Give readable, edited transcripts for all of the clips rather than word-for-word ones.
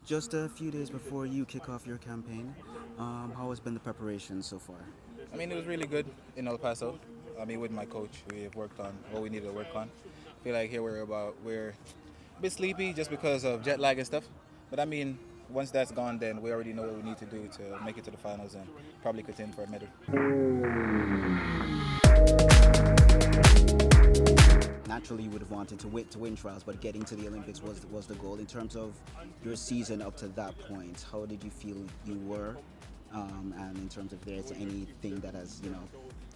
Just a few days before you kick off your campaign, how has been the preparation so far? I mean, it was really good in El Paso. I mean, with my coach, we have worked on what we needed to work on. I feel like here we're a bit sleepy just because of jet lag and stuff. But I mean, once that's gone, then we already know what we need to do to make it to the finals and probably contend for a medal. Naturally, you would have wanted to win trials, but getting to the Olympics was the goal. In terms of your season up to that point, how did you feel you were? And in terms of there's anything that has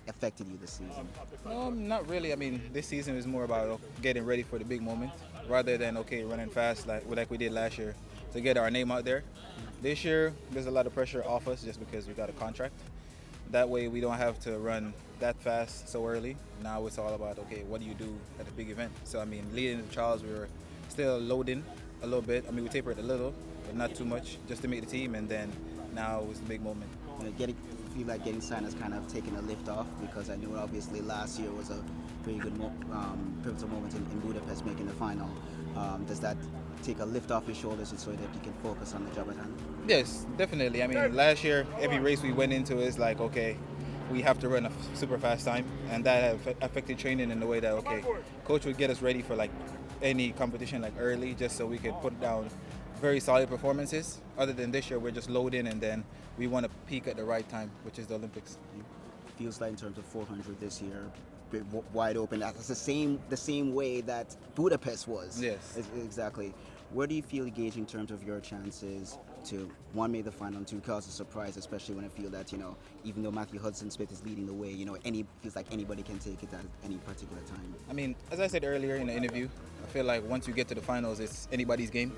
affected you this season? Not really. I mean, this season is more about getting ready for the big moment rather than running fast like we did last year to get our name out there. This year, there's a lot of pressure off us just because we got a contract. That way, we don't have to run that fast so early. Now it's all about what do you do at a big event? So I mean, leading the trials, we were still loading a little bit. I mean, we tapered a little, but not too much, just to make the team. And then now was the big moment. Getting feel like getting signed has kind of taken a lift off, because I knew obviously last year was a very good pivotal moment in Budapest making the final. Does that take a lift off your shoulders so that you can focus on the job at hand? Yes, definitely. I mean, last year, every race we went into is like, we have to run a super fast time, and that affected training in the way that, coach would get us ready for like any competition like early, just so we could put down very solid performances. Other than this year, we're just loading, and then we want to peak at the right time, which is the Olympics. Feels like in terms of 400 this year, wide open. That's the same way that Budapest was. Yes. Exactly. Where do you feel gauge in terms of your chances to one, make the final, and two, cause a surprise, especially when I feel that even though Matthew Hudson-Smith is leading the way, feels like anybody can take it at any particular time. I mean, as I said earlier in the interview, I feel like once you get to the finals, it's anybody's game.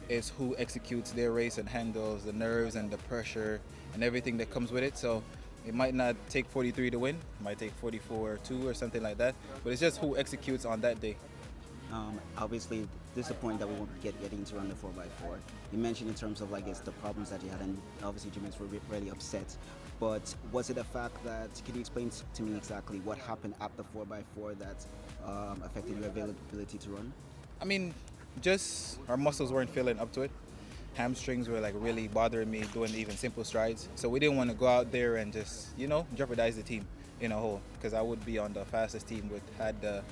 It's who executes their race and handles the nerves and the pressure and everything that comes with it. So it might not take 43 to win. It might take 44-2 or something like that. But it's just who executes on that day. Obviously, this is a point that we won't get into on the 4x4. You mentioned in terms of the problems that you had, and obviously Jamaicans were really upset. But was it a fact that, can you explain to me exactly what happened at the 4x4 that affected your availability to run? I mean, just our muscles weren't feeling up to it. Hamstrings were really bothering me doing even simple strides. So we didn't want to go out there and just, jeopardize the team in a whole, because I would be on the fastest team had the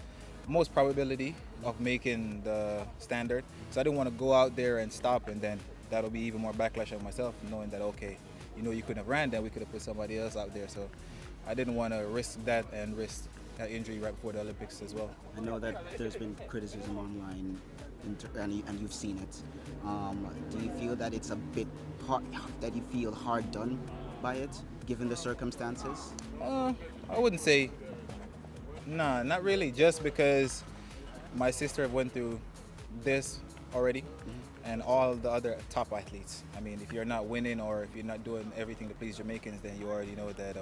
most probability of making the standard. So I didn't want to go out there and stop, and then that'll be even more backlash on myself, knowing that, you couldn't have ran, then we could have put somebody else out there. So I didn't want to risk that and risk that injury right before the Olympics as well. I know that there's been criticism online, and you've seen it. Do you feel that it's a bit hard, that you feel hard done by it, given the circumstances? I wouldn't say. Nah, not really. Just because my sister went through this already, and all the other top athletes. I mean, if you're not winning or if you're not doing everything to please Jamaicans, then you already know that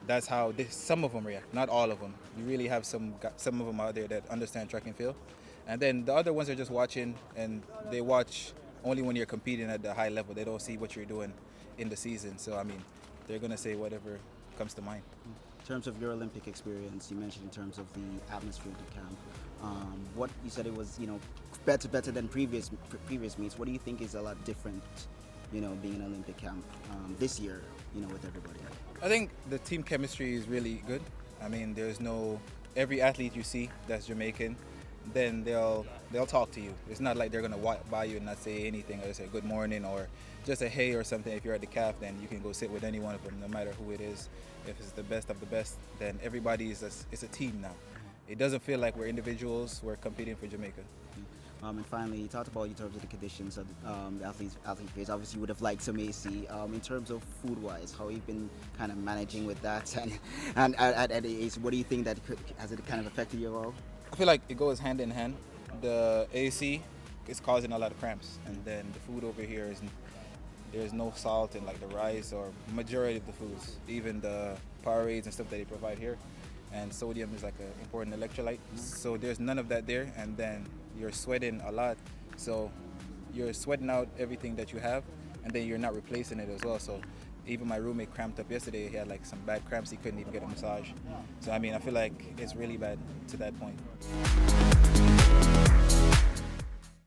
that's how some of them react. Not all of them. You really have some of them out there that understand track and field, and then the other ones are just watching, and they watch only when you're competing at the high level. They don't see what you're doing in the season. So I mean, they're gonna say whatever comes to mind. In terms of your Olympic experience, you mentioned in terms of the atmosphere of the camp. What you said, it was better than previous meets. What do you think is a lot different, being an Olympic camp this year, with everybody? I think the team chemistry is really good. I mean, every athlete you see that's Jamaican, then they'll talk to you. It's not like they're gonna walk by you and not say anything, or say good morning or just a hey or something. If you're at the CAF, then you can go sit with any one of them, no matter who it is. If it's the best of the best, then everybody it's a team now. It doesn't feel like we're individuals. We're competing for Jamaica. And finally, you talked about in terms of the conditions of the athlete phase. Obviously, you would have liked some AC. In terms of food-wise, how you've been kind of managing with that, and at AC, what do you think has it kind of affected you at all? I feel like it goes hand in hand. The AC is causing a lot of cramps, and then the food over here there's no salt in the rice or majority of the foods, even the Powerades and stuff that they provide here. And sodium is an important electrolyte. So there's none of that there, and then you're sweating a lot. So you're sweating out everything that you have, and then you're not replacing it as well. So even my roommate cramped up yesterday. He had some bad cramps. He couldn't even get a massage. So I mean, I feel like it's really bad to that point.